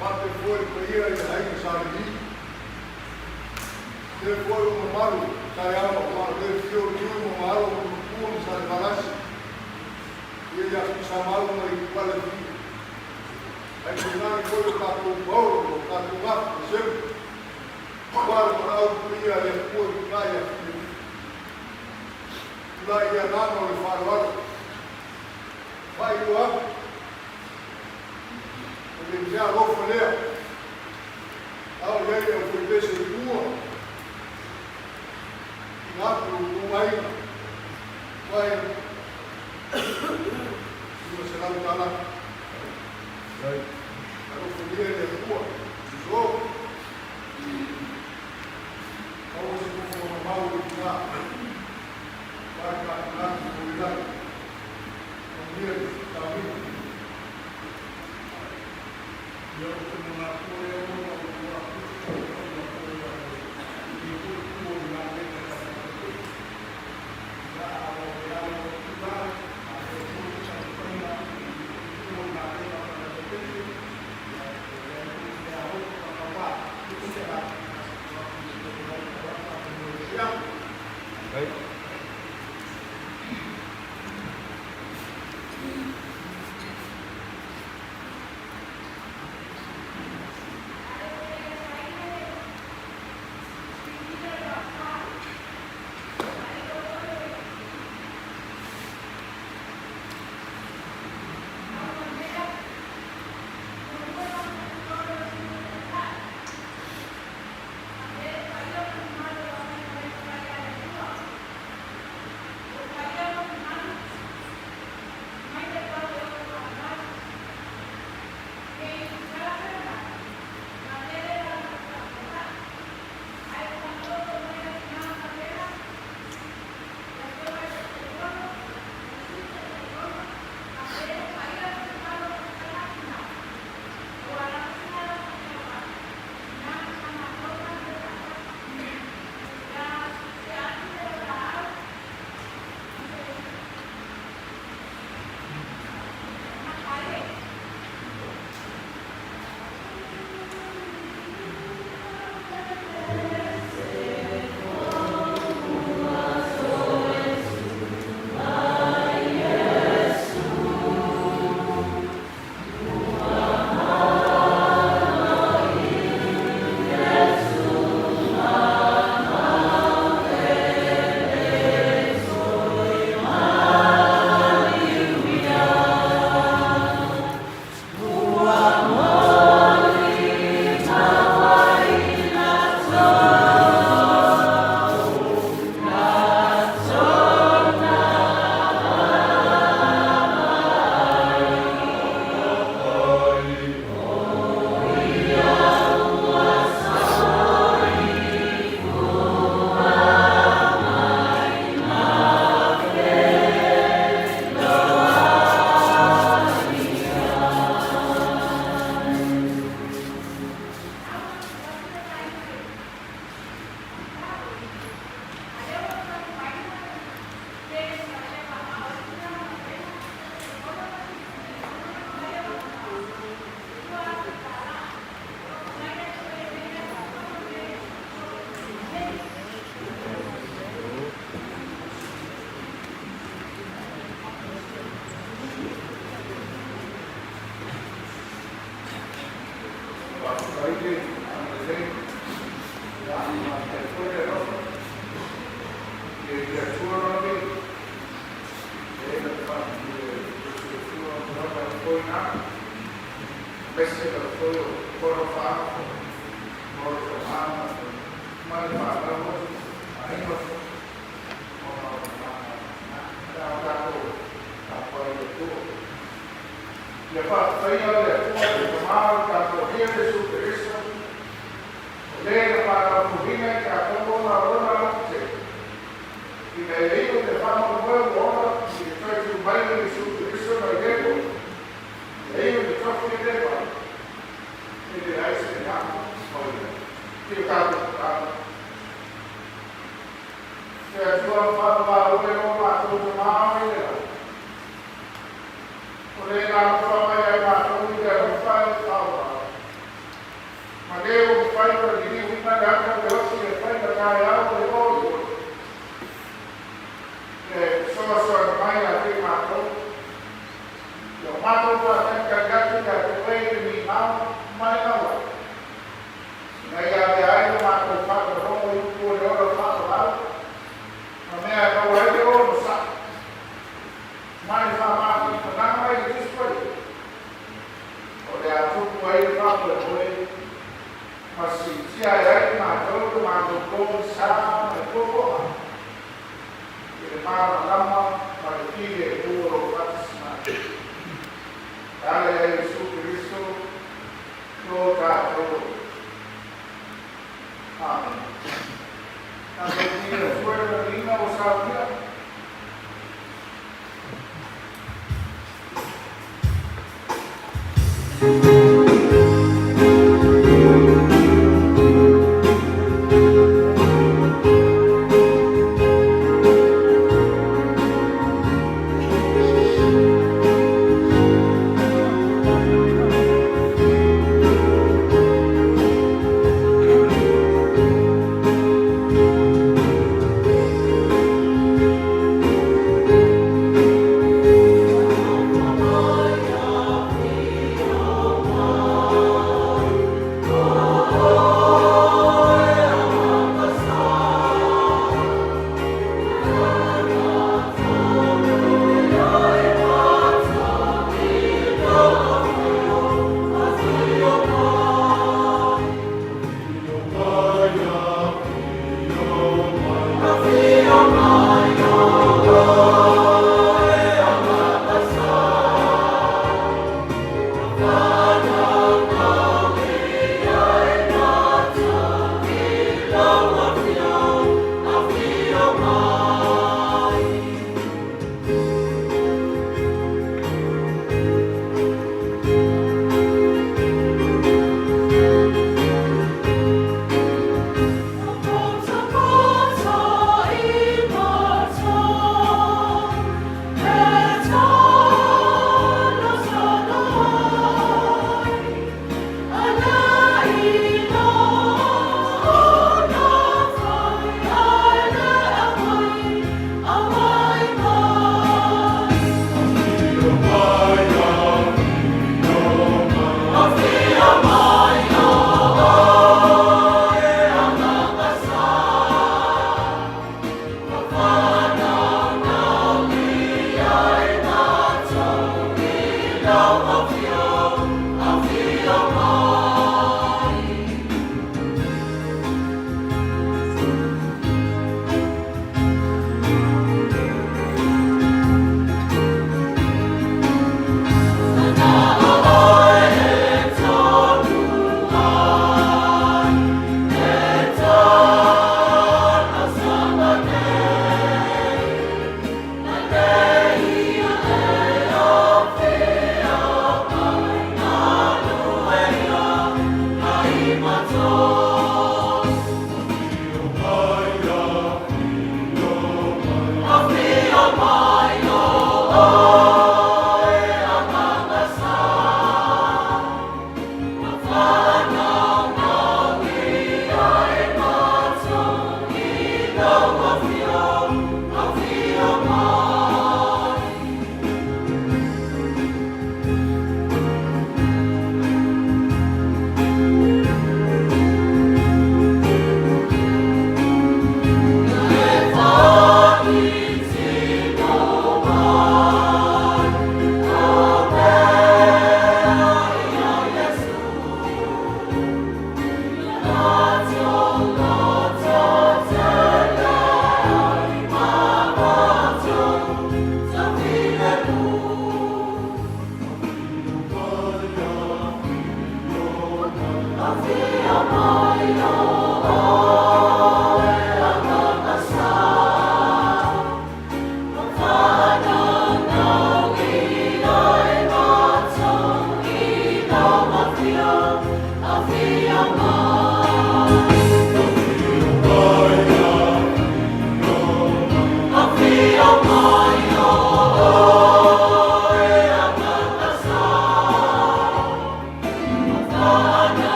Bate foi para ir aí sabe depois o maru saiu uma vez que eu vi o maru no sabe balas e ele chamava uma igual aqui aí que não foi o catu sempre para o dia depois caia lá ia lá no farol vai lá ele já alô falei ao jeito eu fui ver se rua lá pro vai você não está lá aí eu fui ver ele rua jogo ao você for mal de lá vai lá no lugar o dia está vindo eu tenho uma coisa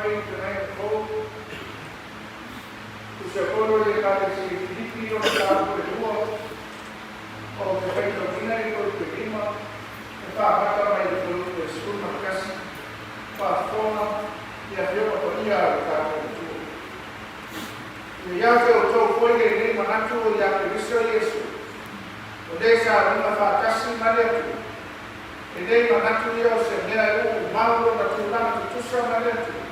Pai, também o seu coro de cada Filipe, o Estado de Rua, o prefeito ordinario, o prima, e para a Câmara de Sul, na casa, para a forma e a Fioma Tonia, o Estado de Rua. E já que o teu foi de Rima Nato, e a Cristo Jesus, o deixa uma facassa e maneiro. E daí manatu ia o senhor o mauro da tulana de tudo maneiro.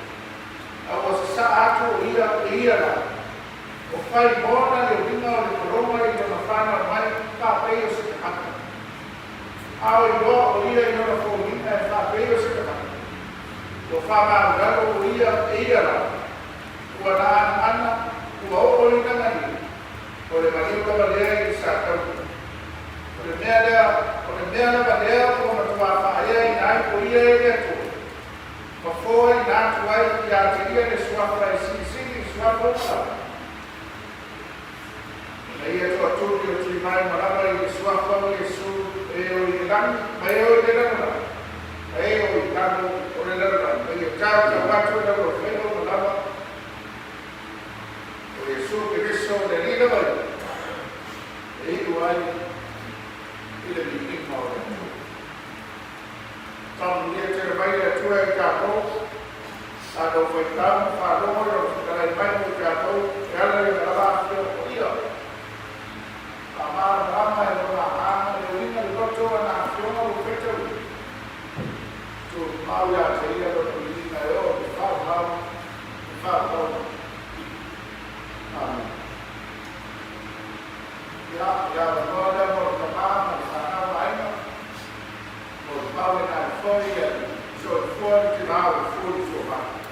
A você sabe ia lá. O pai bona e o vinho de Roma e da fana mais papel se cata. Ao igual o ia e não foi papel se cata. O fama galo ia lá. O ana o olho da mãe. O de Maria Cavaleira e Sacão. O primeiro valeu como tu afaia e não podia ir tu. Mas foi na tua e a teria de sua paixão sua força. Aí é tua tudo eu te vai morar e sua família sul eu irão mas eu irão lá. Aí eu irão o irão aí eu já quatro da profeta morava. O Jesus Cristo de vida vai. Aí o ai ele me incomoda. Então, dia que vai a tua carro, a do foi tão falou, eu vai no carro, ela ia lá o dia. A mama é uma eu vinha do doutor na fiona do feito. Tu mal já seria do menino, eu falo. Amém. Já agora vou tomar Paulo na folha, sou forte lá, o furo sovar.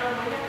Right.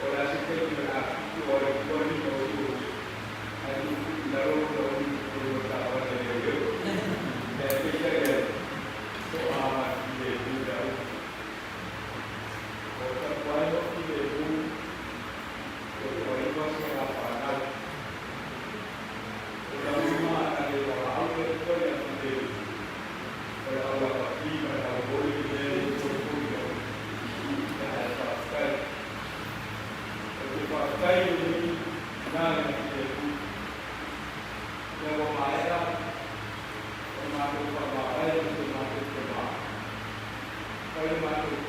Ora si Grazie.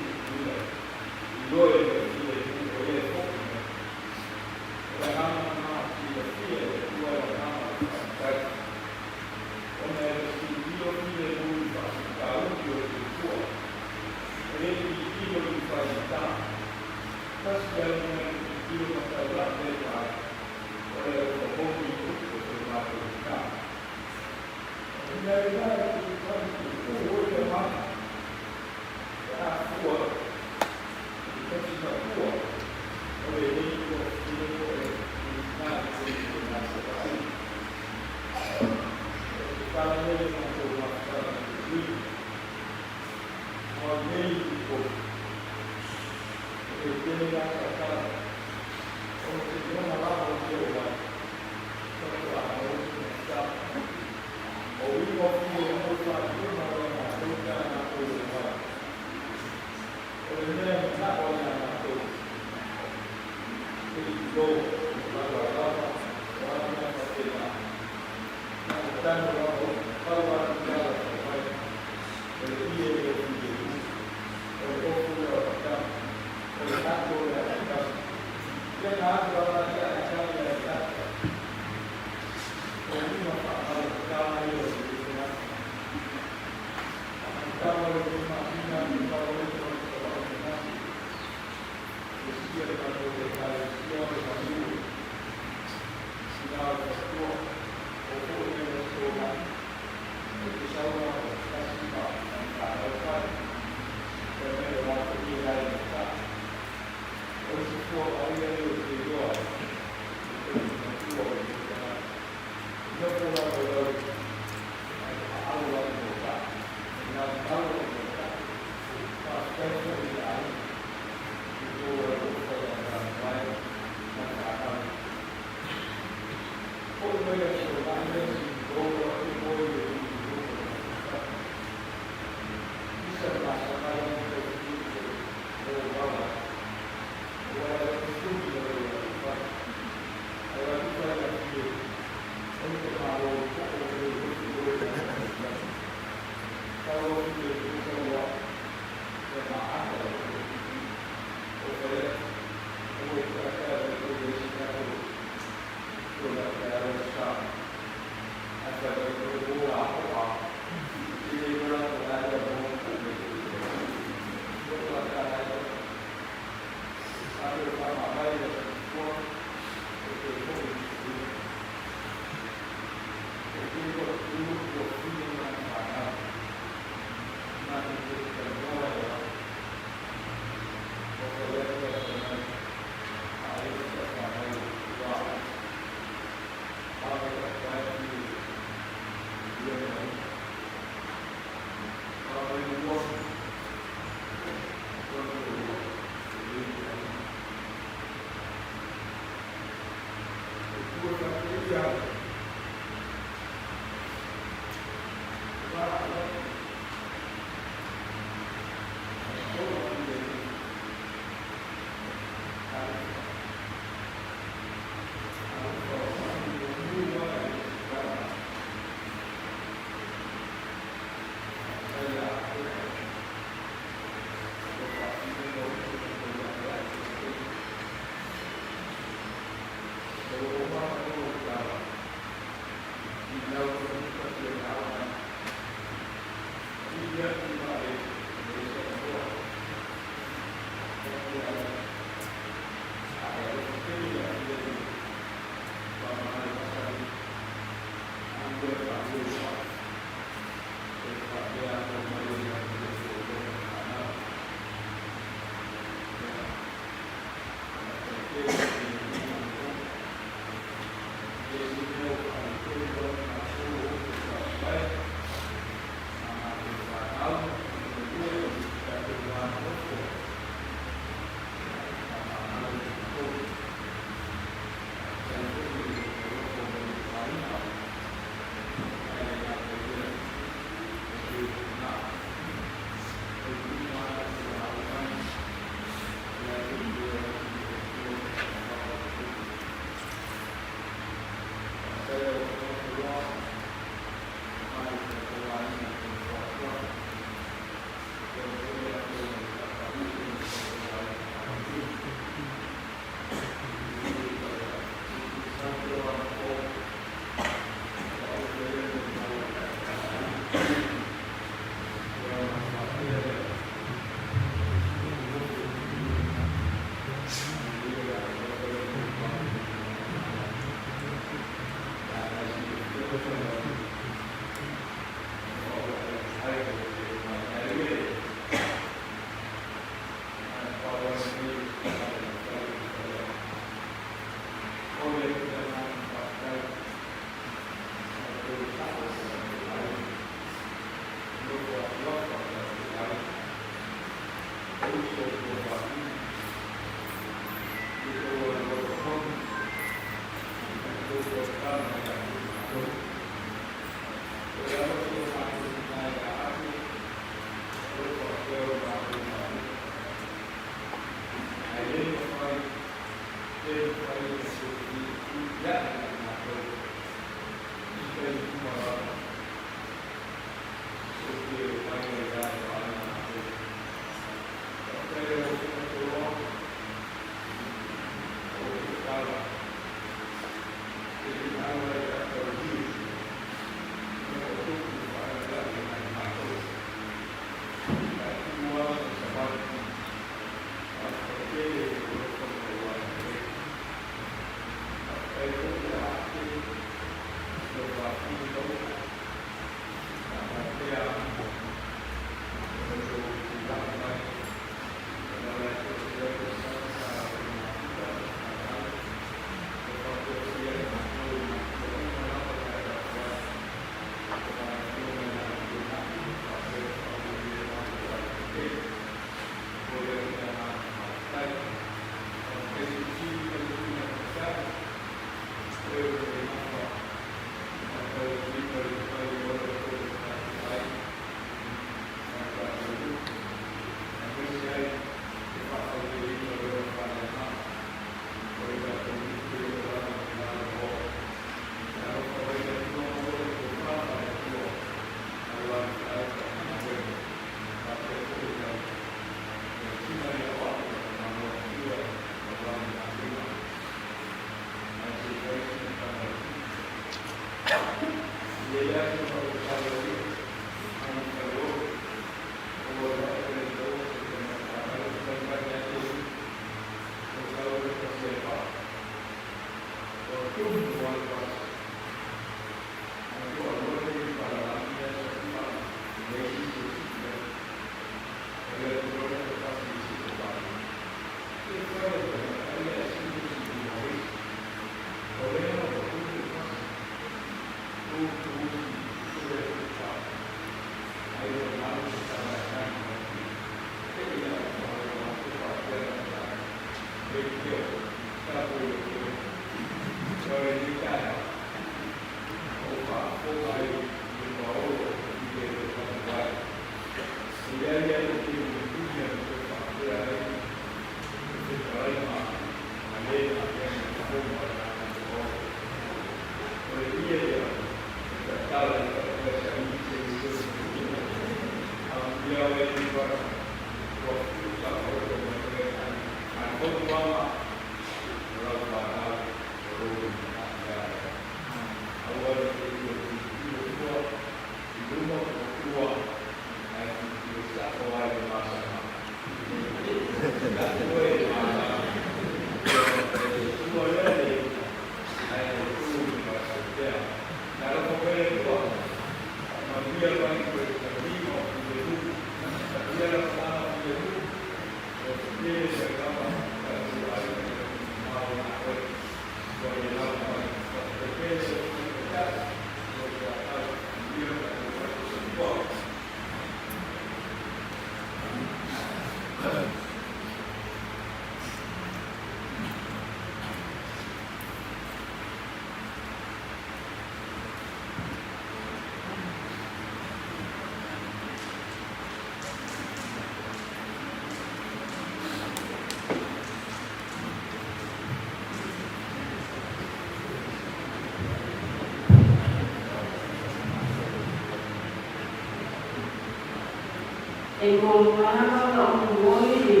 Em mong nó động mối gì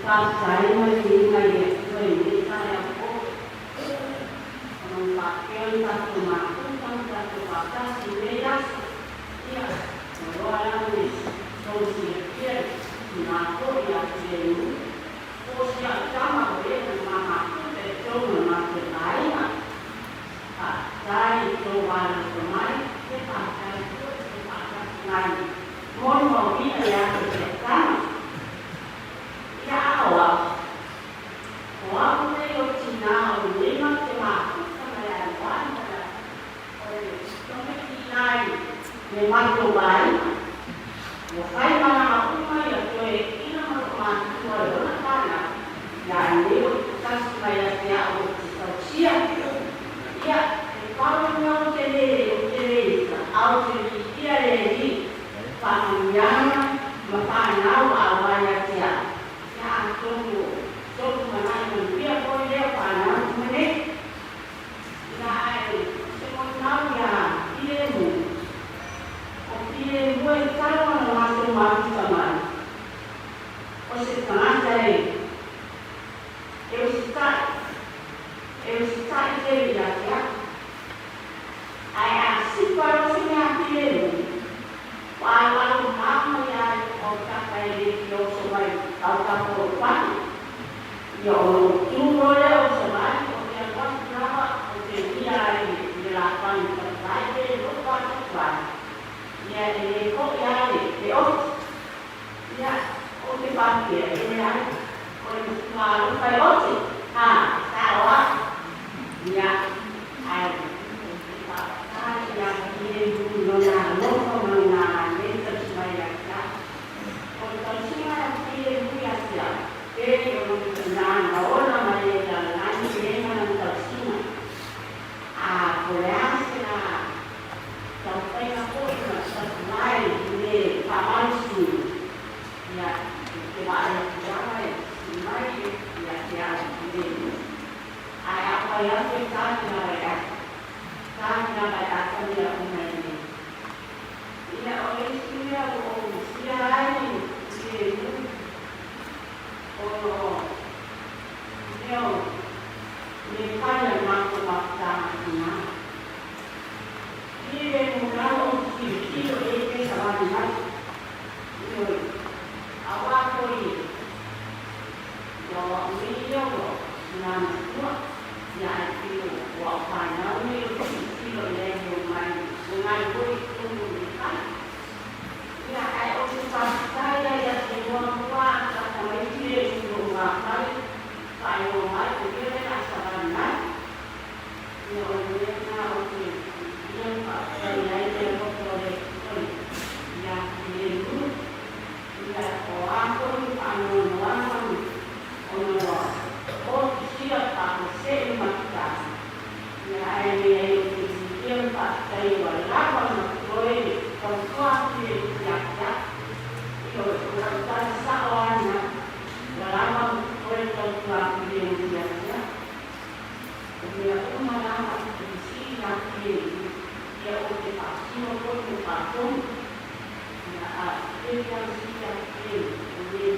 ta xảy mà gì này người đi ta là cô bạc kêu ta tụi mà cũng không ta tụi bạc ta chỉ lấy đất kia rồi là mình trong sự kiện mà cô ya tiền cô sẽ cho mà biết mà cũng để trông mà để lái mà đây tôi vào rồi máy cái bàn tay cái bàn tay này môn một cái là sẽ tăng giá của cái lô trình nào để nó sẽ mà không là quá là trong cái kỳ này để mang đồ bài một cái mà cũng phải là về cái nó mà người đó nó ta là giải nếu ta phải là nhà một tàu chia ya kalau nhau trên đây ao trên kia đây panjang makanau awalnya dia yang tunggu mana dia boleh dia panas menit naik semuanya ya dia buat kalau masuk sama setengah dari eu start dia ya ayah si kalau sini dia walau nama yang orang kaya yo semai orang korban yo cuma yo semai orang orang nama orang dia dilakukan terkait lupa korban ya ini kok ya ini ya orang bangkit ini ya orang malu kayak salah ya yang ini dulu nana Orang pun anu orang Hãy subscribe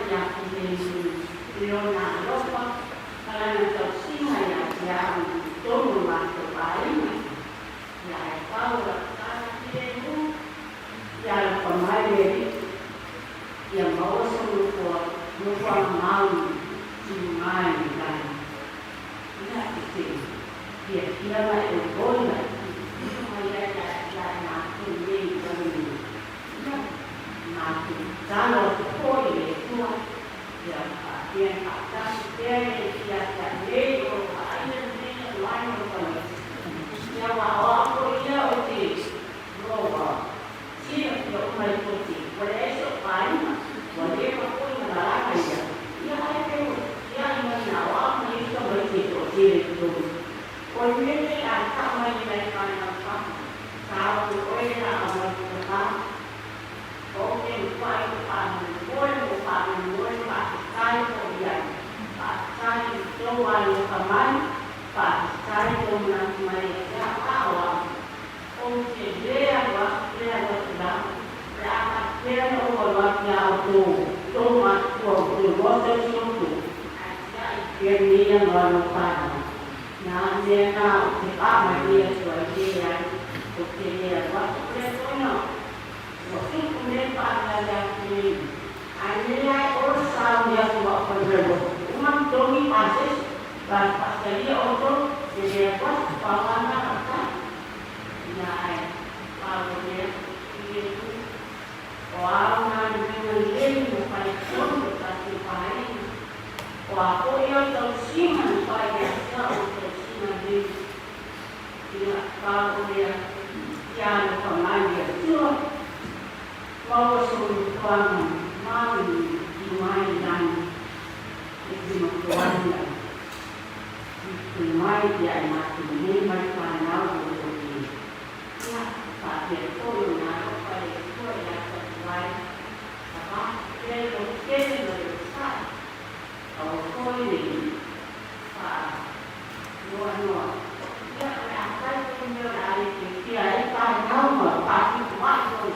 cho kênh Ghiền Mì Gõ để không bỏ lỡ những video hấp dẫn.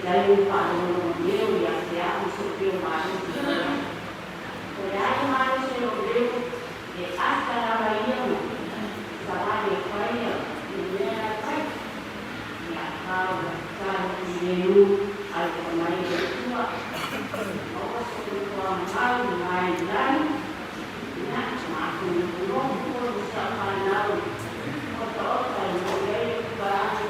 aí o padrão meu e a criança subiu mais um dia. Foi aí mais o Senhor Deus, e hasta a Bahia, trabalho em Bahia, e era pai. E a causa, sabe, que veio, aí a Maria sua, nossa, eu vou amar mais lá, mas o novo povo se apanhou, outra, não veio para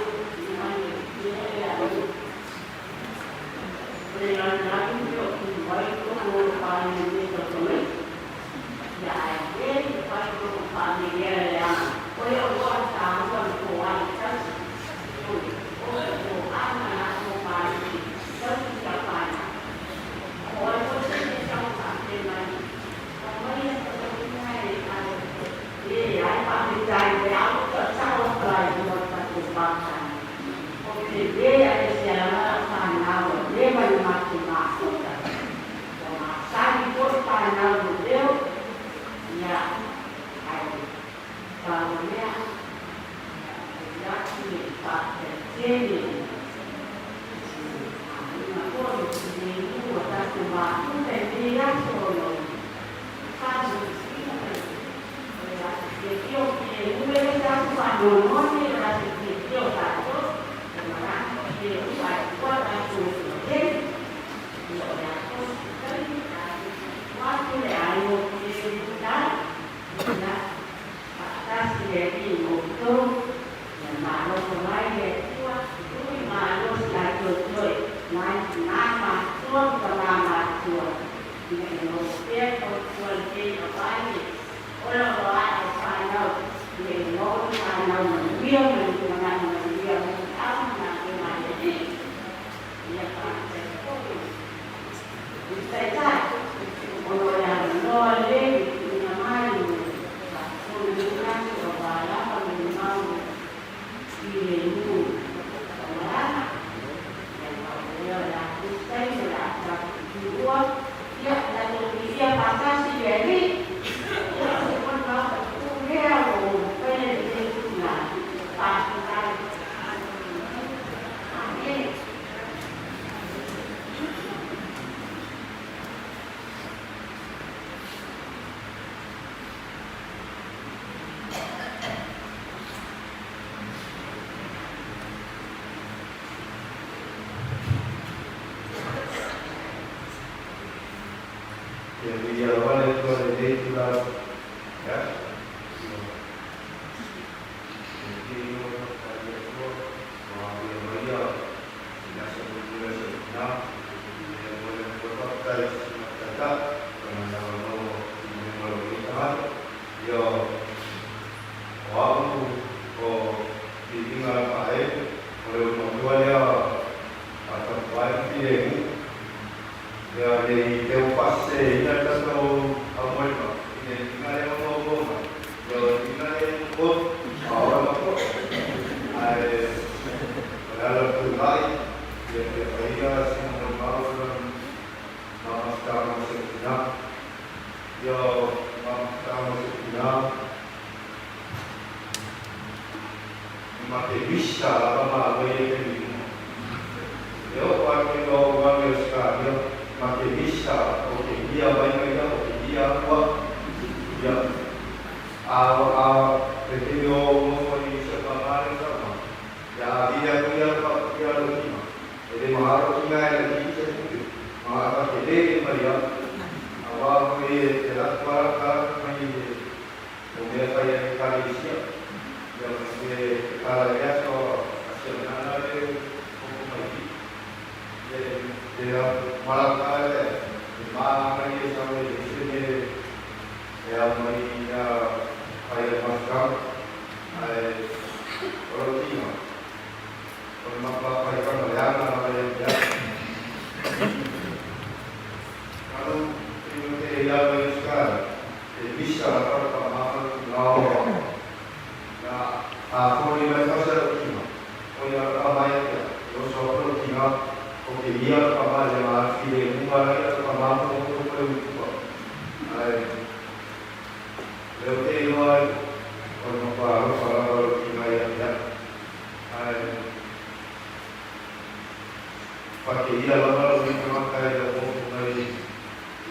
pakai ia lama lebih memakai dalam mengenai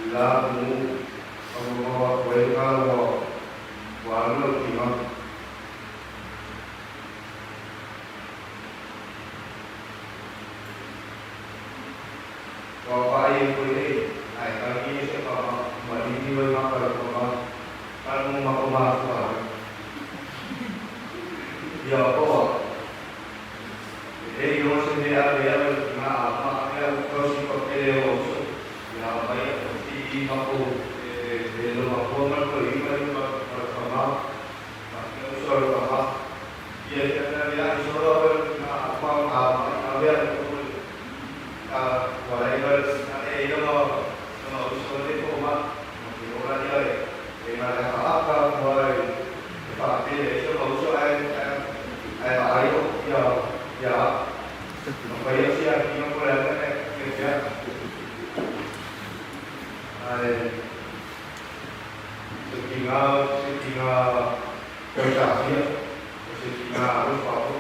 lagu membawa kualitas walau timah bapak yang boleh naik kaki siapa mandi bermakar bapak kalau mau masuk ya apa ini orang sendiri ada yang apa yang kau sih pakai orang ya apa yang mesti aku dalam apa mereka ini bersama macam usaha apa dia kata dia usaha apa yang whatever itu mau usaha itu mungkin orang dia ada apa boleh tapi itu mau usaha ayo ya apa yang siap yang boleh kerja setinggal kerjanya setinggal harus apa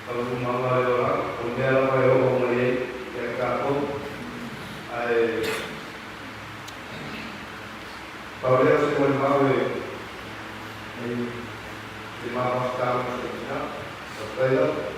kalau rumah orang kemudian apa yang orang melihat yang takut kalau dia semua tahu lima tahun sebelumnya setelah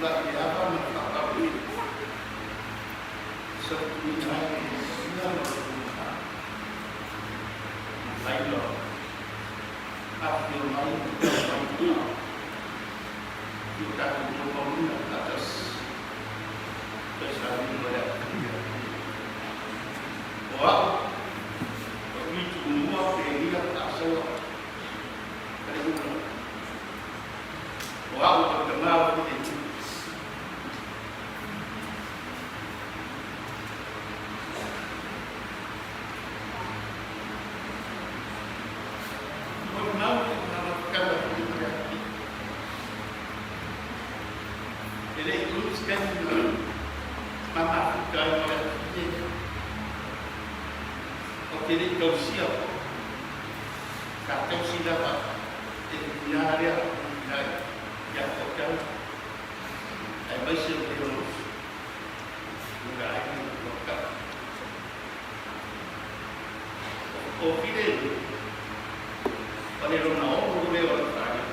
juga dia apa menetapkan sepunya sinar berguna lain afil lain kita mencoba melihat atas kesalahan pada wah kami semua dia tak salah dari mana wah terkenal itu jadi tuliskan nama kita oleh dia. Okey, ni kau siap. Kata sudah dapat. Dia ada yang hotel. Ai masih belum. Sudah ini lokal. Okey ni. Pada orang boleh orang tanya.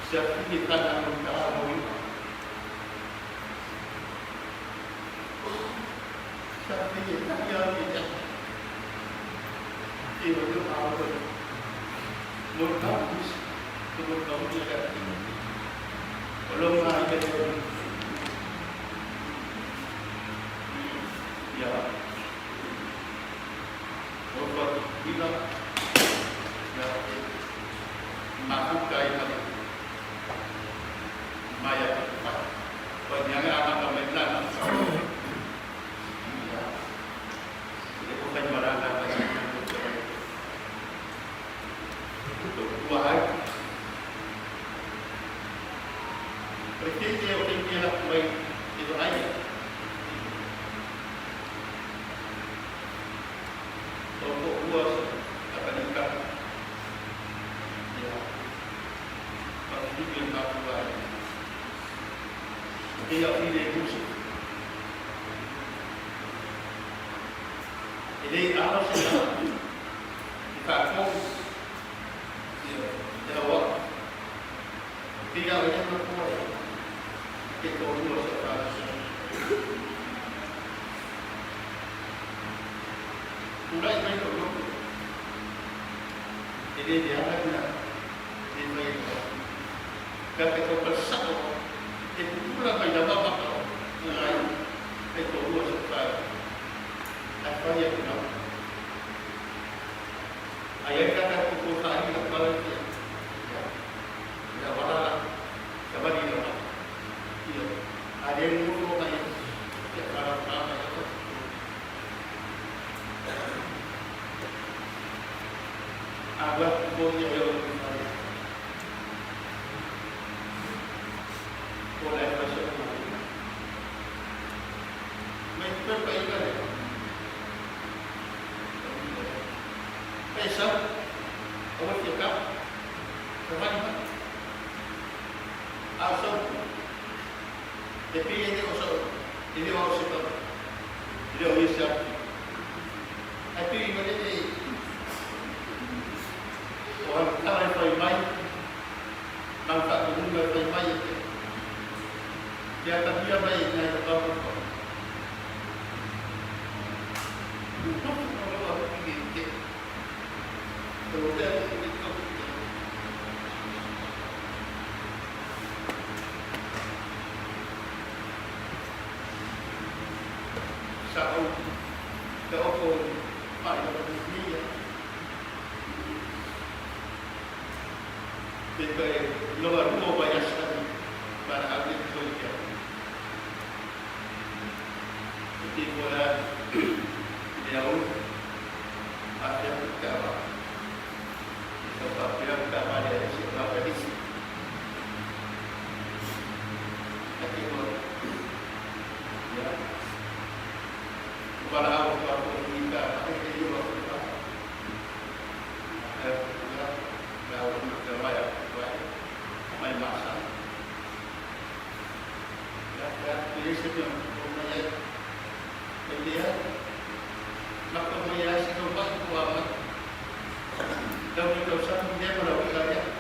Siapa kita nak tahu? Siapa kita yang tidak? Ia itu awal. Murtabis, murtabis juga. Kalau nak kita, ya, orang bilang, ya, masuk kaya. Maya, banyak anak pemerintah Yusuf. Jadi Allah sedang dikagum jawab tiga orang berkuasa kita dua sekarang. Mulai main dulu. Jadi dia nak di main. Kalau kita bersatu, itu pula main dapat apa? Mulai kita dua sekarang. Apa yang kita ayat kata pukul tadi kepala dia. Ya, wala coba di dalam. Iya. Ada yang mulu ayat. Ya, kalau itu. Agak punya yang boleh masuk. Mereka baiklah. Besok, awak cakap, macam asal, tapi ini orang siapa, ini orang siapa, tapi ini orang kalau firman, nampak orang firman itu, dia tak dia baik naik ke bawah. Sao cái ô tô phải là một lý thì về luar mua banyak sekali pada abis itu jadi mulai jauh ada berkata sebab dia berkata dari sebab dari tapi ya pada awal kita ada juga berbayar main masa ya jadi sebelum membayar dia nak membayar sesuatu kuat dan itu satu dia melakukannya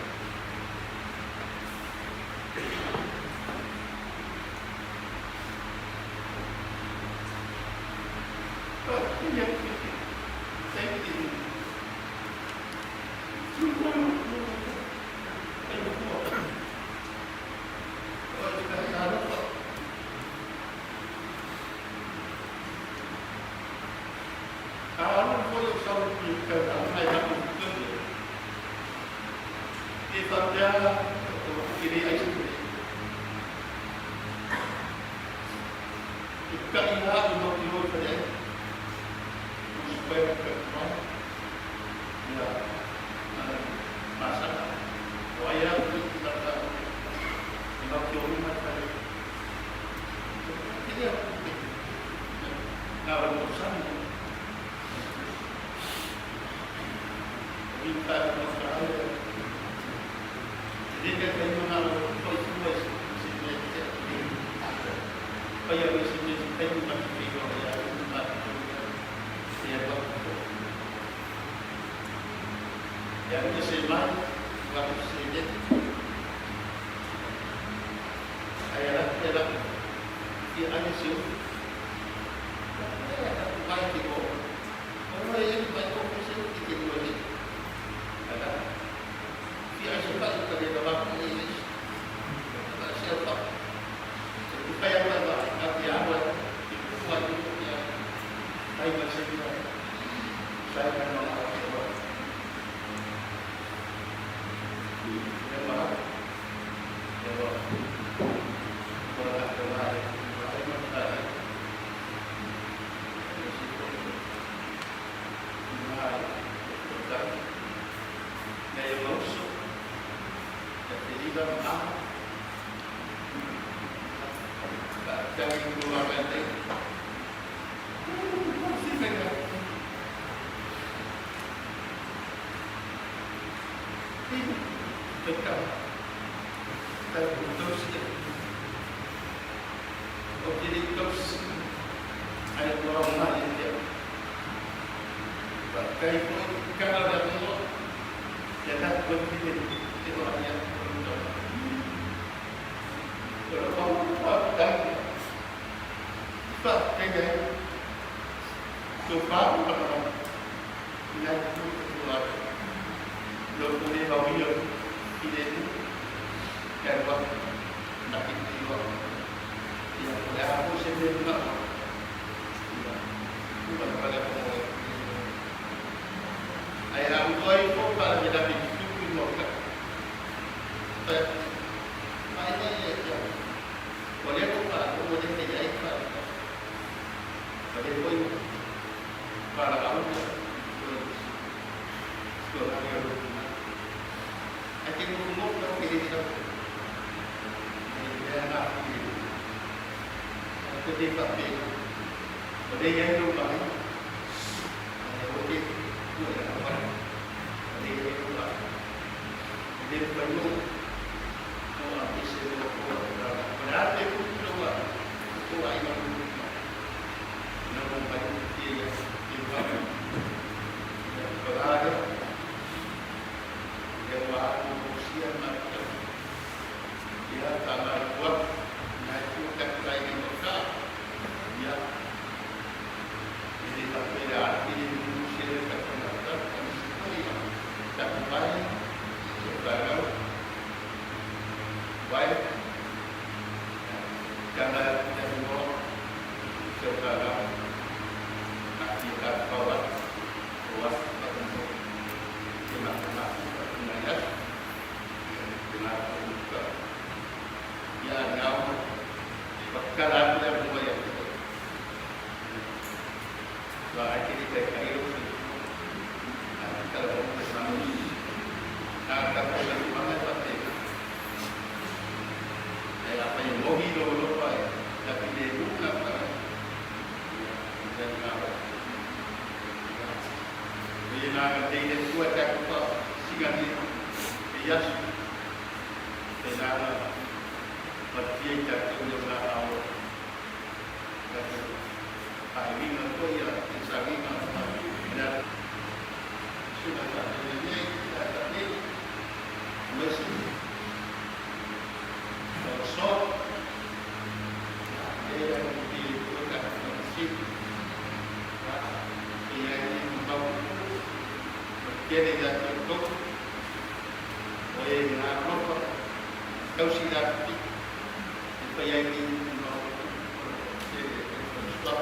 direitos ay orang lain dia. Pakai pun kalau ada pun dia tak berpikir itu hanya untuk. Kalau kau buat dan pakai dia, coba kalau nak buat, lo boleh bawa dia ini kan buat nak itu yang boleh aku sendiri nak. Bukan pada orang. Ayah aku itu pada kita hidup di lokal. Mana ya? Boleh aku pada boleh saya ikut. Boleh boleh. Pada kamu sekolah yang akhirnya umum kalau pilih kita. Ini anak ini. Aku tidak pilih. Boleh yang rumah ini. Boleh dua orang. Boleh yang rumah. Boleh perlu orang bisa orang. Berarti pun dua orang yang rumah. Nama baik dia yang berada. Yang bahagia usia macam dia tambah kuat. Naikkan lain yang besar. Dia ini tak beda, ini manusia dekat pendapat dan semua tak baik, sekarang baik, jangan tidak buat sekarang aktivitas kawan, luas tertentu, kena penayat, kena terbuka, ya ngau, perkara tidak boleh. Akhirnya saya kira kalau bersama nak boleh mana pasti saya apa yang mau hidup lupa tapi dia bukan apa dan apa dia nak dia kuat tak apa sehingga dia dia nak berjaya jatuh dalam awal ini menurut ya insani dan sudah tak ini tapi mesti sosok dia yang dibutuhkan masjid dia ini membawa dia tidak cukup oleh mengaku kau sudah supaya ini membawa stop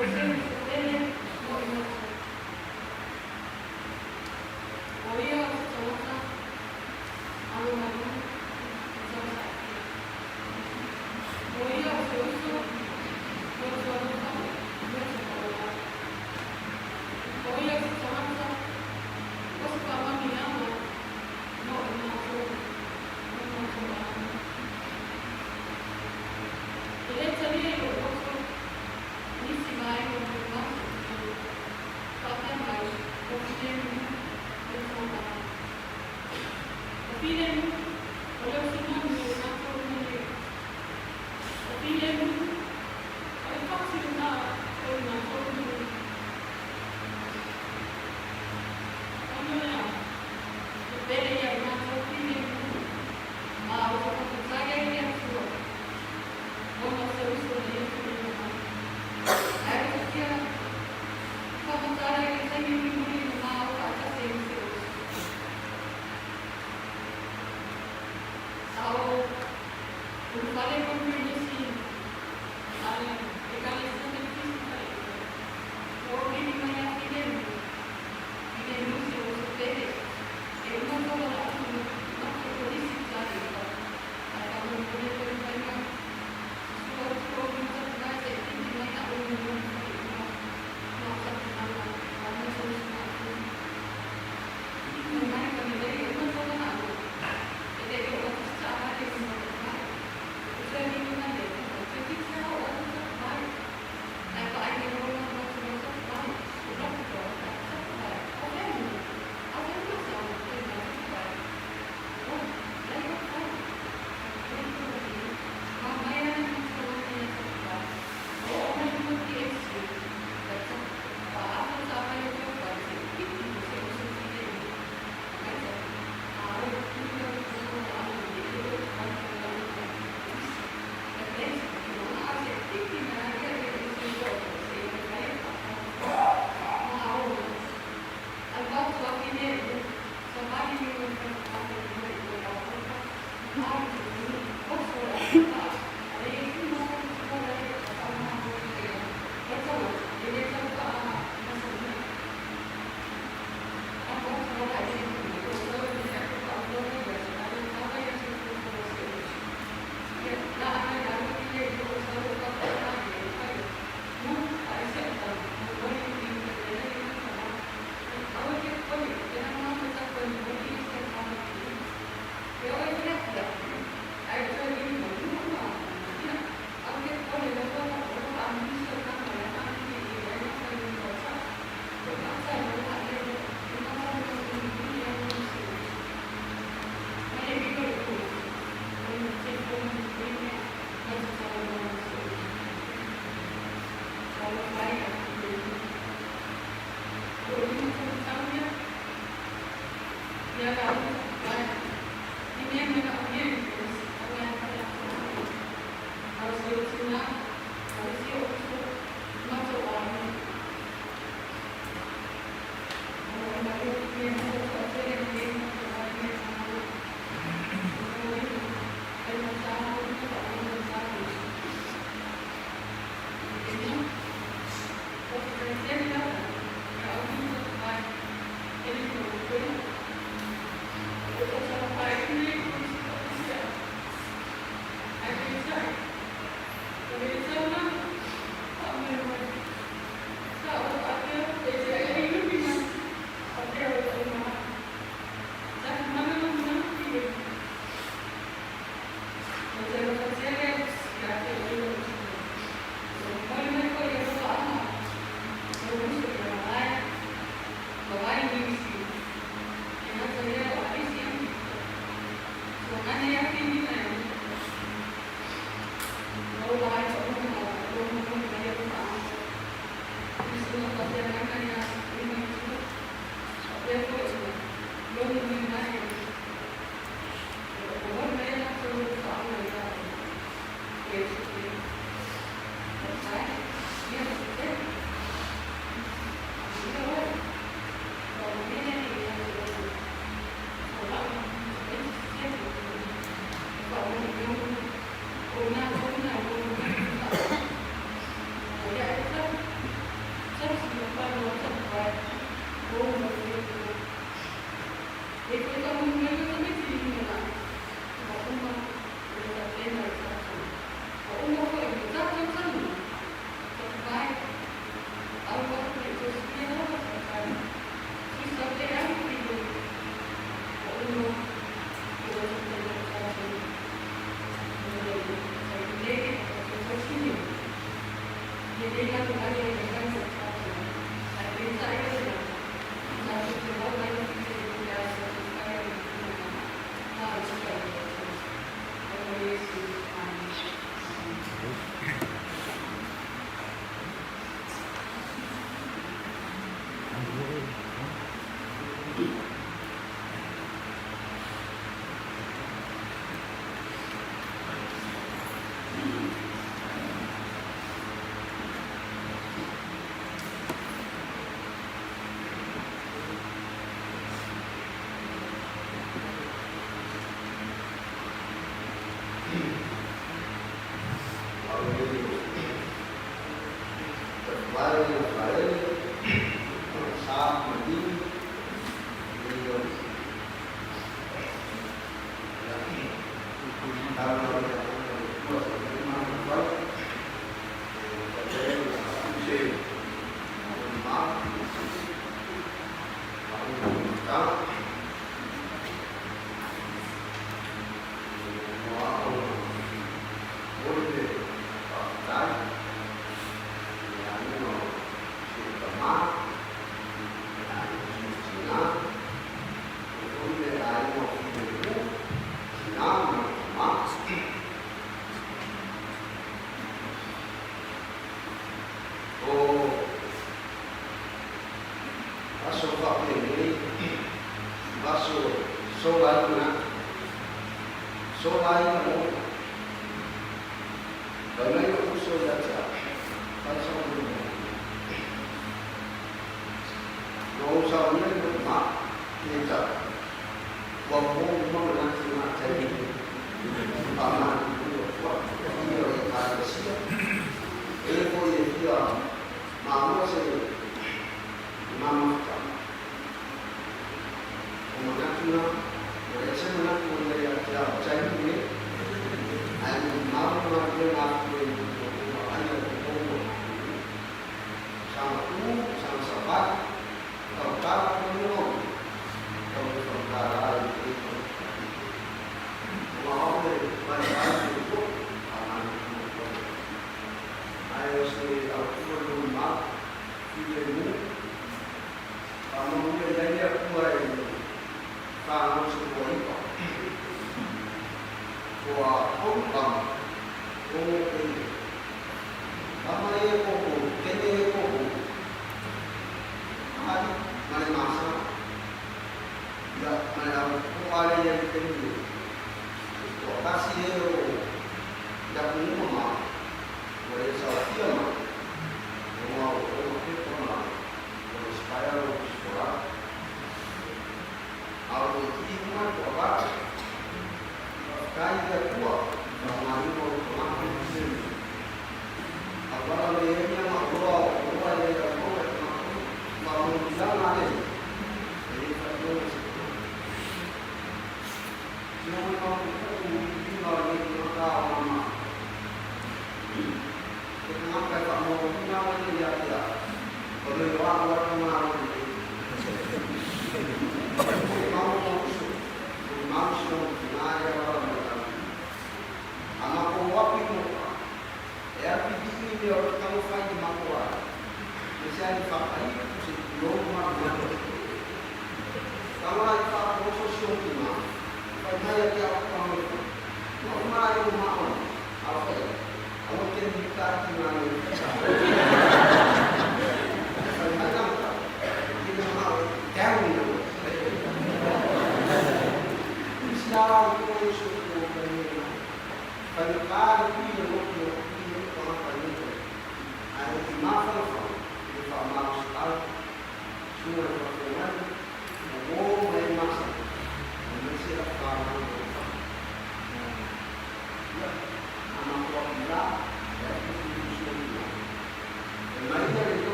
Una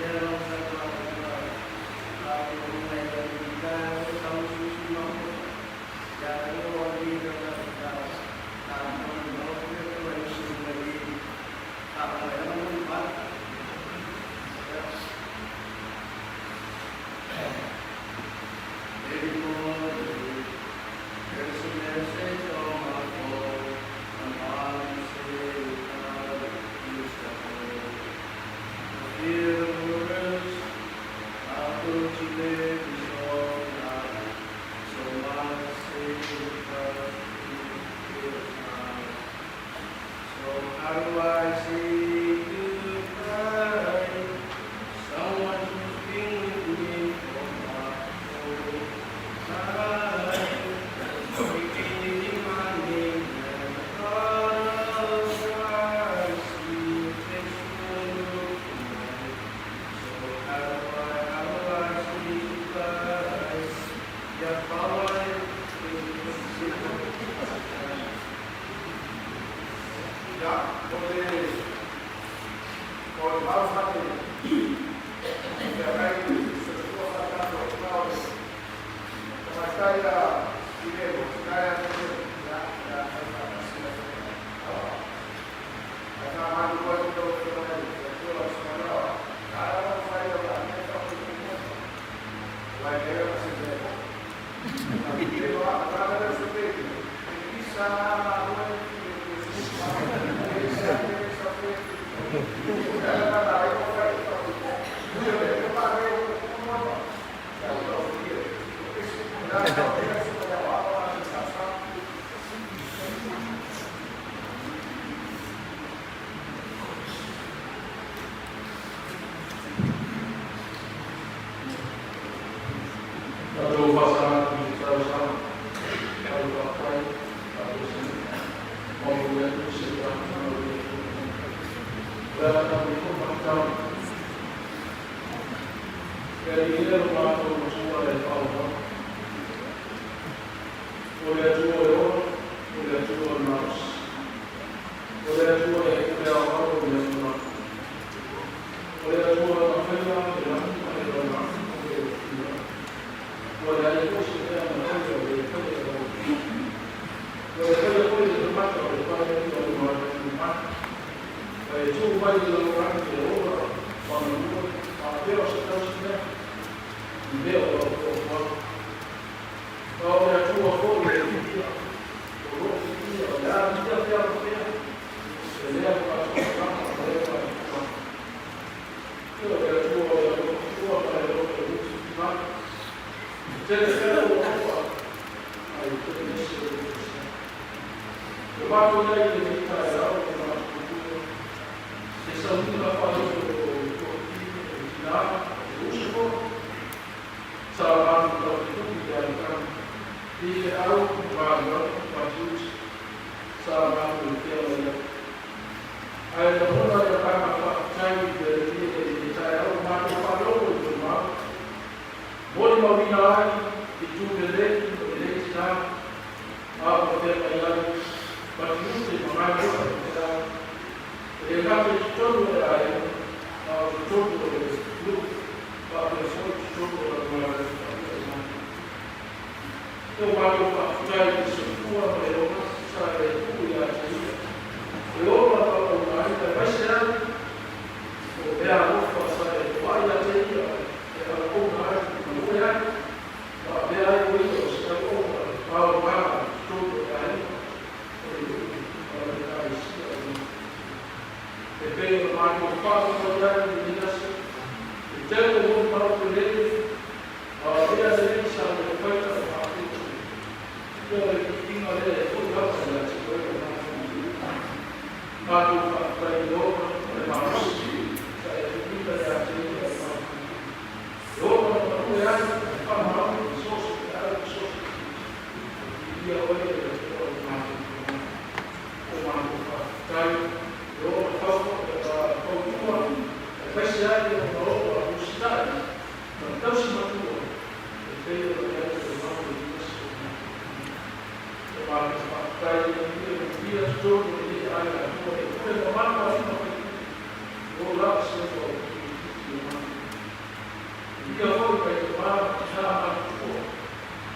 Gracias.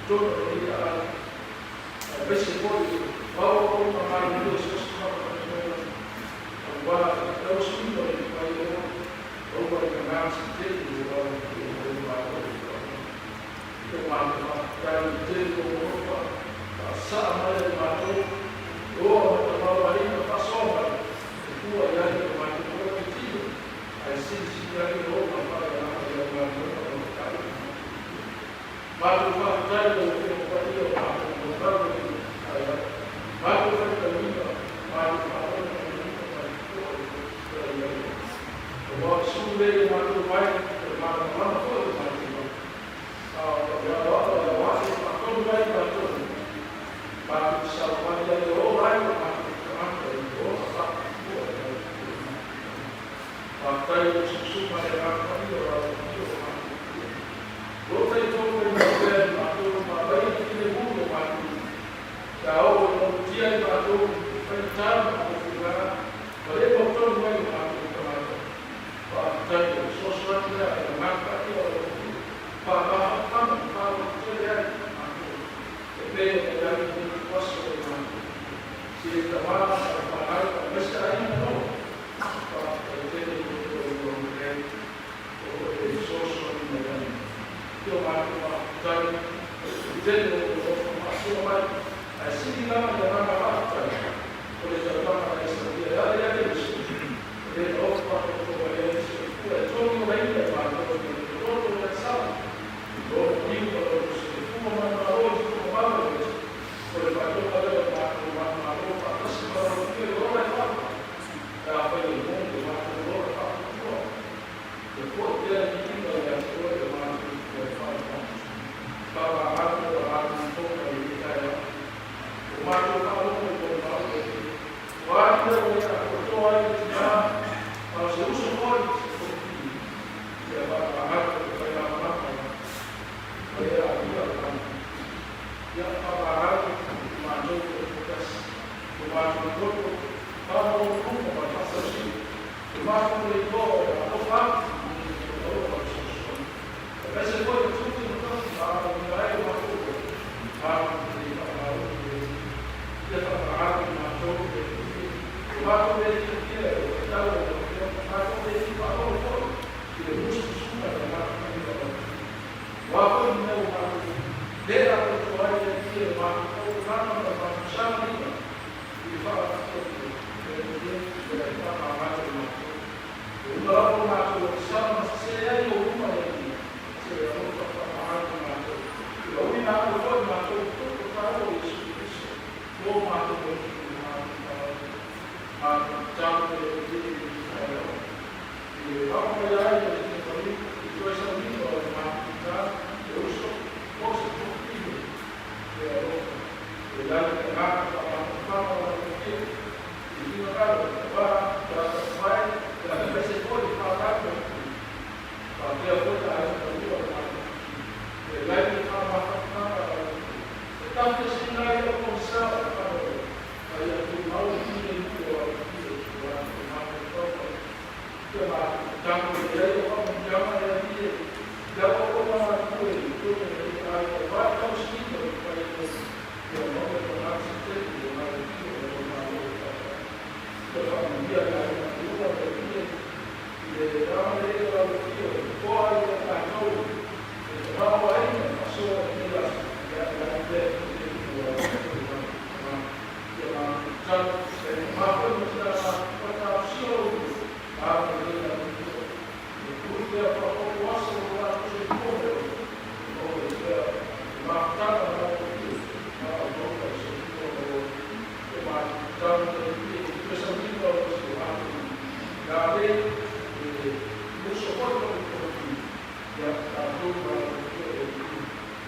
todo ele basic body, all my mind is just agora eu sinto over the mountain did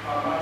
Amen.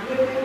Yang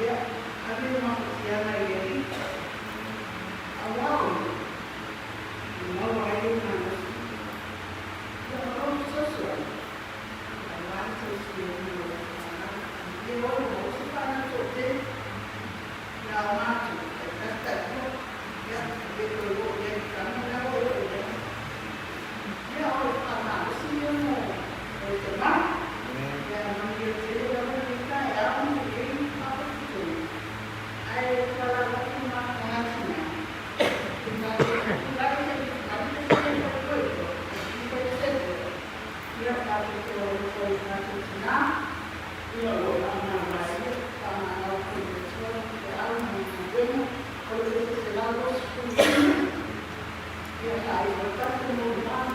dia ada rumah Kristiana ini awal mau ayo nangis ya orang sesuai awal sesuai dia orang suka nak ya maju kata ya betul dia kamu nak boleh ya orang anak sih mau teman ya manggil saya orang kita ya mungkin apa itu ai kalau lagi makan semua tinggal yang kami itu dia kami itu orang senang dia orang lain sama orang itu orang mungkin kalau itu selalu dia saya berkat kemudian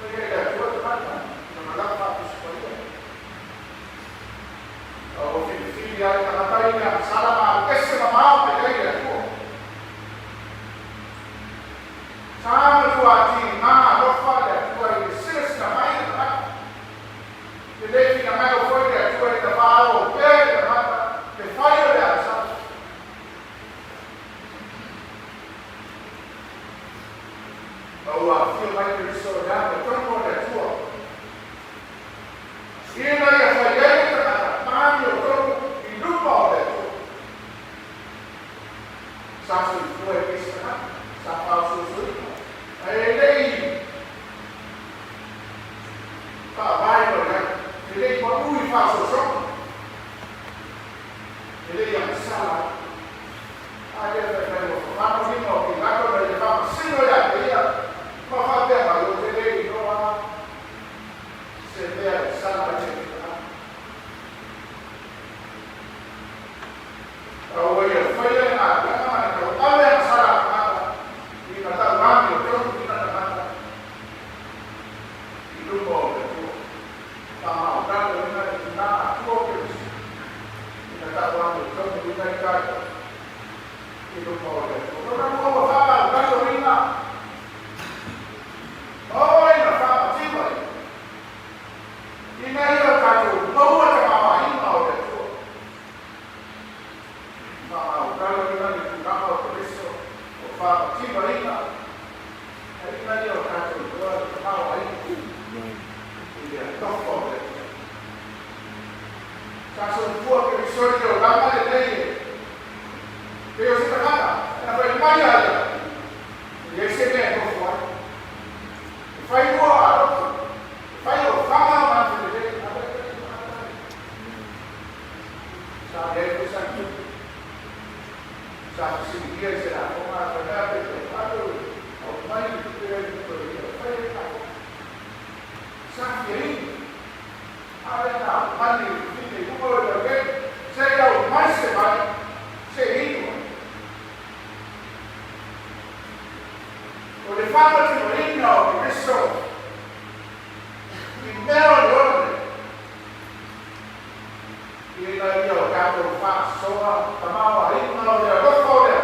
Porque Ele có ui vào sổ sốc. Ele yang salah. Ada dari mana ni mau kita kalau dari apa sih ya dia. Mau apa kalau ele itu apa? Sebenarnya salah je. Kalau ia fire ada mana kalau ada yang salah ada. Kita tak ramai terus kita tak ada. Itu boleh. Kalau kalau kita fokus kita tak ramai terus kita tak itu boleh. Kalau mau apa kalau kita oh ini apa sih? Ini ada kata mau apa ini mau itu. Kalau kita kita mau terus apa sih mereka? Ini ada kata mau ini. Dia tak boleh. Kasus buat episode lama lagi. Dia sudah kata, apa yang mana ada? Dia sebenarnya tu buat. Fai buat, fai sama macam ni. Saya itu sakit. Saya sendiri dia sedang orang berada di tempat itu. Orang itu dia itu fai tak. Sakit. Ada tak mandi ini bukan berbagai. Saya tahu masih banyak. Saya itu. Oleh fama de Marino, Cristo, e mero de ordem. E daí o cabo faz só, tomava aí, não era do fora.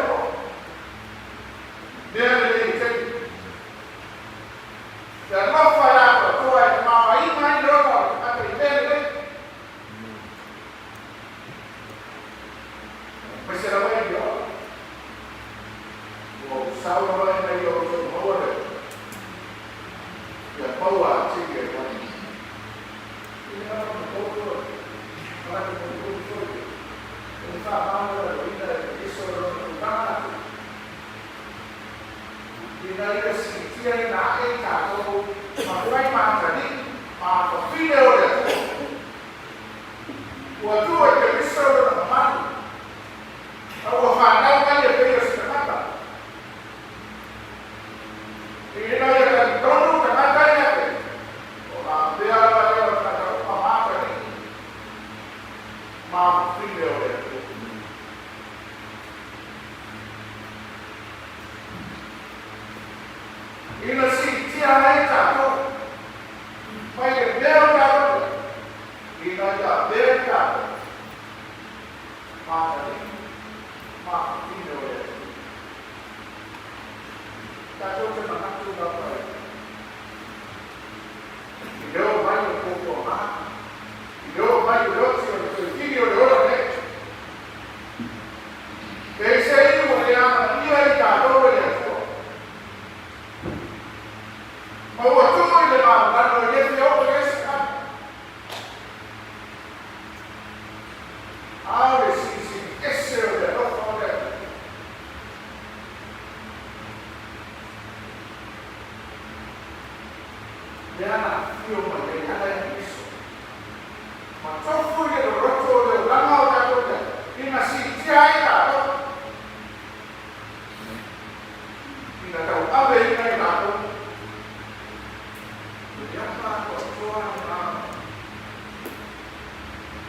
Dele tem. Já não falava, tu é tomava aí, mas não, aprendendo. Mas será melhor. O Saulo vai melhor. Ya bawa cikgu kami. Ini orang betul. Orang betul. Kita mahu kita esok kita. Kita ini setiap hari kalau makai makan ni, makan video dia. Waktu itu esok makan. Kalau makan kan dia pergi sekarang. Ini ada kalau ini sih tiada jatuh, baik dia jatuh, ini ada dia jatuh, mana ini dia, jatuh ke mana tu berapa? Dia banyak pokok mah, dia banyak dosa, video dosa ni. Biasa ini boleh dia jatuh boleh. Bahwa tu boleh kalau dia jauh boleh sekat. Awak sisi esok dia tak boleh. Dia nak film boleh ada yang isu. Macam tu dia rocok dia lama jatuh dia. Ini masih jaya jatuh. Kita tahu apa yang kita tahu. Apa tuan?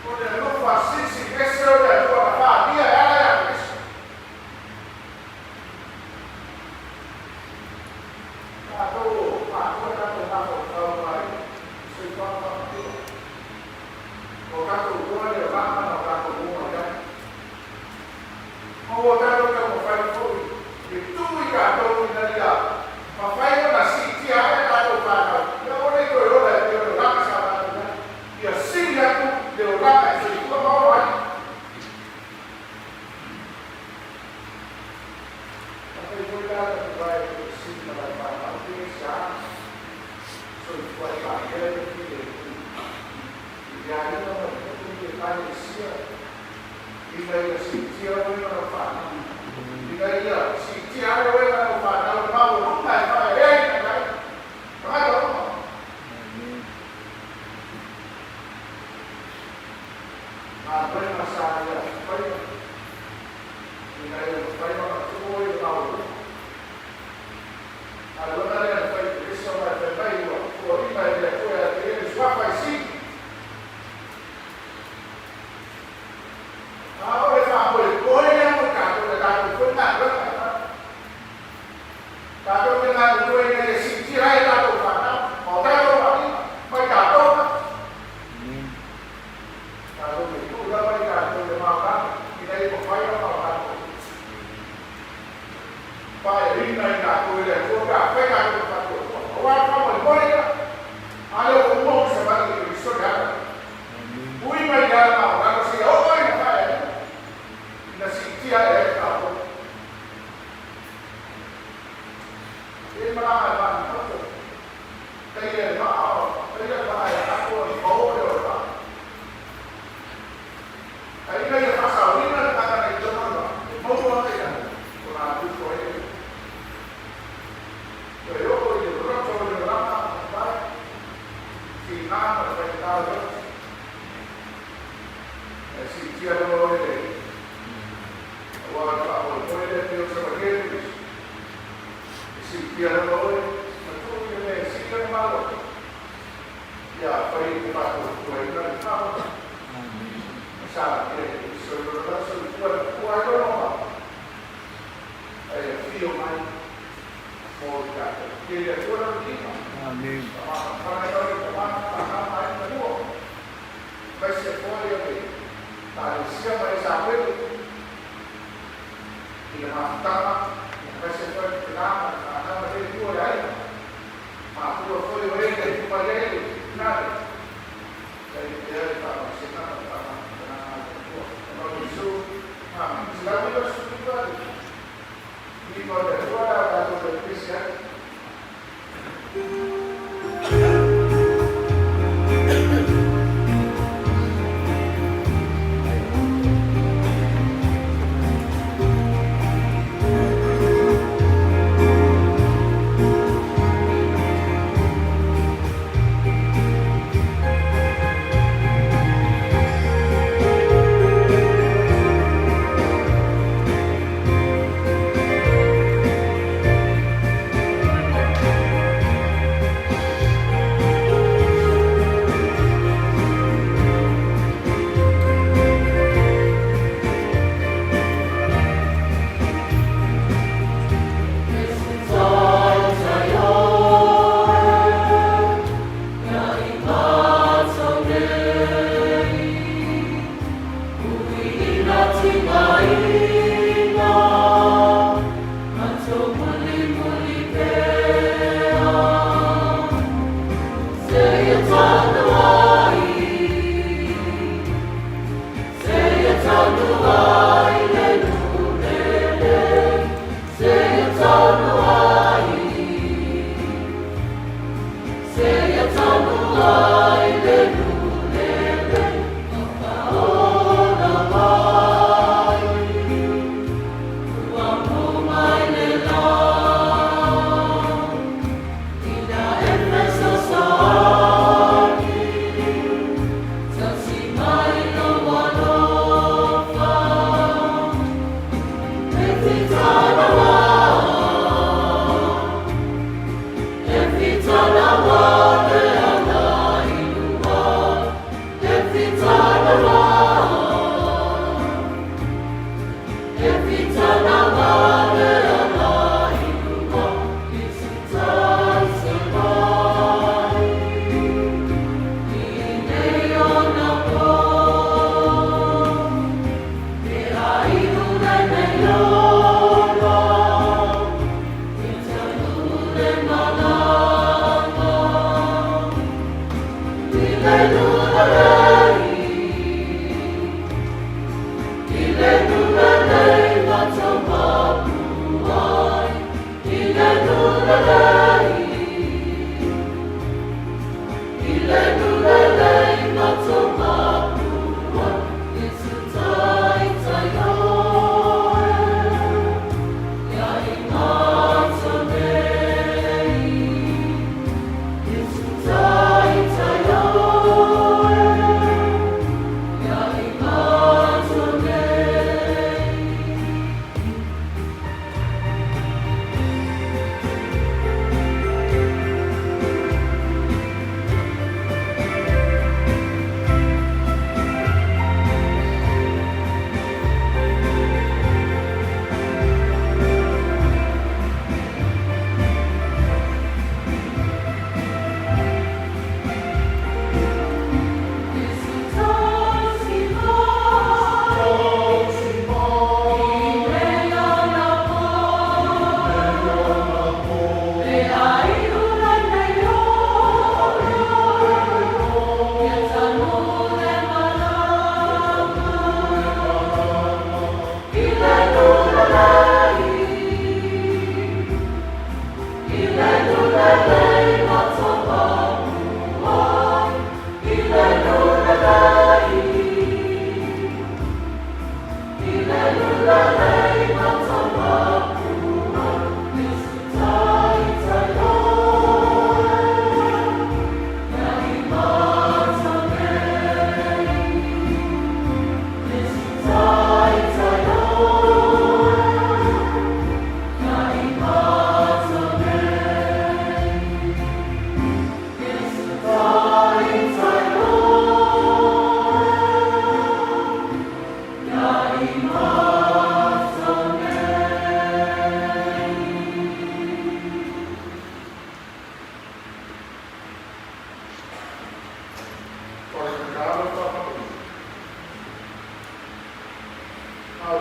Olha, não faço isso, esse é o da tua família, ela é isso. Yai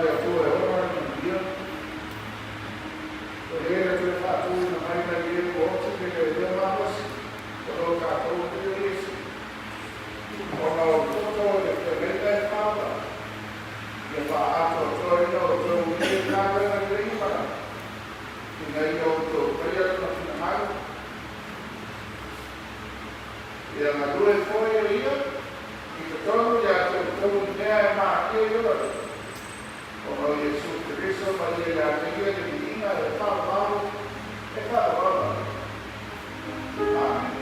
a tua hora no dia. Poder a tua fatura na mais da vida, o outro que perdeu mais, colocar todo isso. Como o doutor, também vai falar. E falar, doutor, não, o dia nada na grima. E daí o doutor, olha no final. E a madura foi ali, e todo dia, todo dia é marqueiro. Como Jesus Cristo, Maria, a Maria de Divina, é falado, Amém.